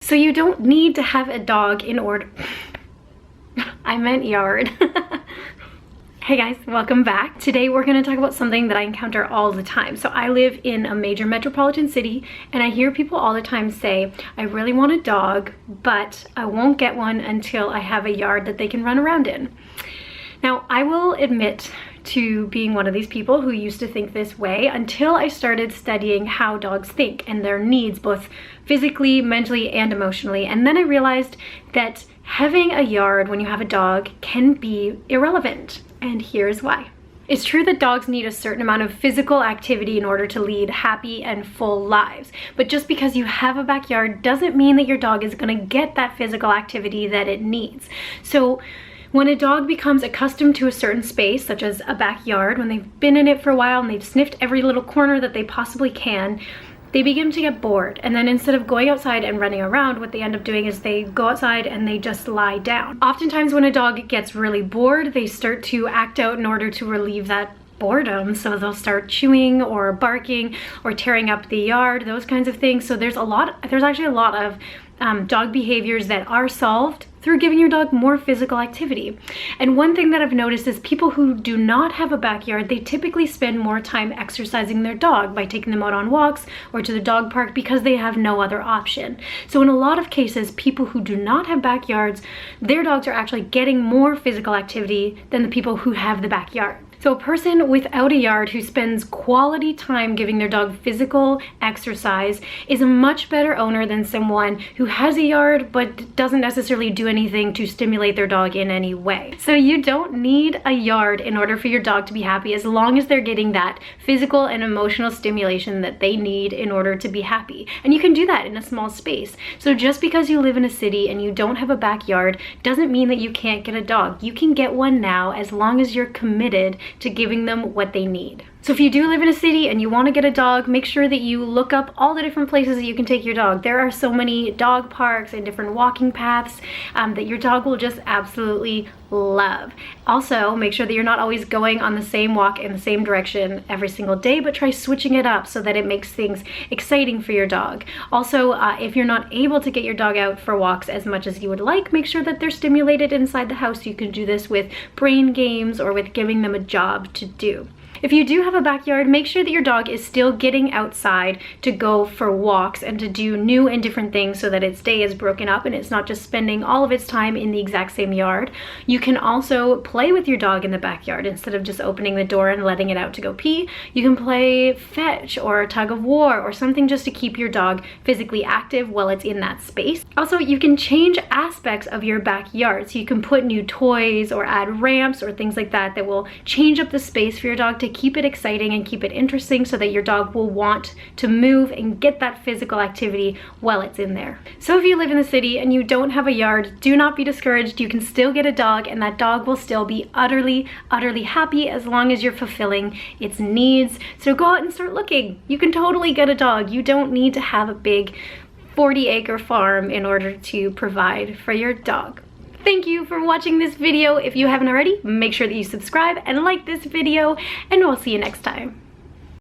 So you don't need to have a dog in order... I meant yard. Hey guys, welcome back. Today we're going to talk about something that I encounter all the time. So I live in a major metropolitan city and I hear people all the time say, I really want a dog, but I won't get one until I have a yard that they can run around in. Now, I will admit to being one of these people who used to think this way until I started studying how dogs think and their needs, both physically, mentally, and emotionally. And then I realized that having a yard when you have a dog can be irrelevant. And here's why. It's true that dogs need a certain amount of physical activity in order to lead happy and full lives. But just because you have a backyard doesn't mean that your dog is going to get that physical activity that it needs. So when a dog becomes accustomed to a certain space, such as a backyard, when they've been in it for a while and they've sniffed every little corner that they possibly can, they begin to get bored. And then instead of going outside and running around, what they end up doing is they go outside and they just lie down. Oftentimes when a dog gets really bored, they start to act out in order to relieve that boredom. So they'll start chewing or barking or tearing up the yard, those kinds of things. So there's actually a lot of dog behaviors that are solved through giving your dog more physical activity. And one thing that I've noticed is people who do not have a backyard, they typically spend more time exercising their dog by taking them out on walks or to the dog park because they have no other option. So in a lot of cases, people who do not have backyards, their dogs are actually getting more physical activity than the people who have the backyard. So a person without a yard who spends quality time giving their dog physical exercise is a much better owner than someone who has a yard but doesn't necessarily do anything to stimulate their dog in any way. So you don't need a yard in order for your dog to be happy, as long as they're getting that physical and emotional stimulation that they need in order to be happy. And you can do that in a small space. So just because you live in a city and you don't have a backyard doesn't mean that you can't get a dog. You can get one now as long as you're committed to giving them what they need. So if you do live in a city and you want to get a dog, make sure that you look up all the different places that you can take your dog. There are so many dog parks and different walking paths that your dog will just absolutely love. Also, make sure that you're not always going on the same walk in the same direction every single day, but try switching it up so that it makes things exciting for your dog. Also, if you're not able to get your dog out for walks as much as you would like, make sure that they're stimulated inside the house. You can do this with brain games or with giving them a job to do. If you do have a backyard, make sure that your dog is still getting outside to go for walks and to do new and different things so that its day is broken up and it's not just spending all of its time in the exact same yard. You can also play with your dog in the backyard instead of just opening the door and letting it out to go pee. You can play fetch or tug of war or something just to keep your dog physically active while it's in that space. Also, you can change aspects of your backyard. So you can put new toys or add ramps or things like that that will change up the space for your dog to keep it exciting and keep it interesting so that your dog will want to move and get that physical activity while it's in there. So if you live in the city and you don't have a yard, do not be discouraged. You can still get a dog and that dog will still be utterly happy as long as you're fulfilling its needs. So go out and start looking. You can totally get a dog. You don't need to have a big 40-acre farm in order to provide for your dog. Thank you for watching this video. If you haven't already, make sure that you subscribe and like this video, and we'll see you next time.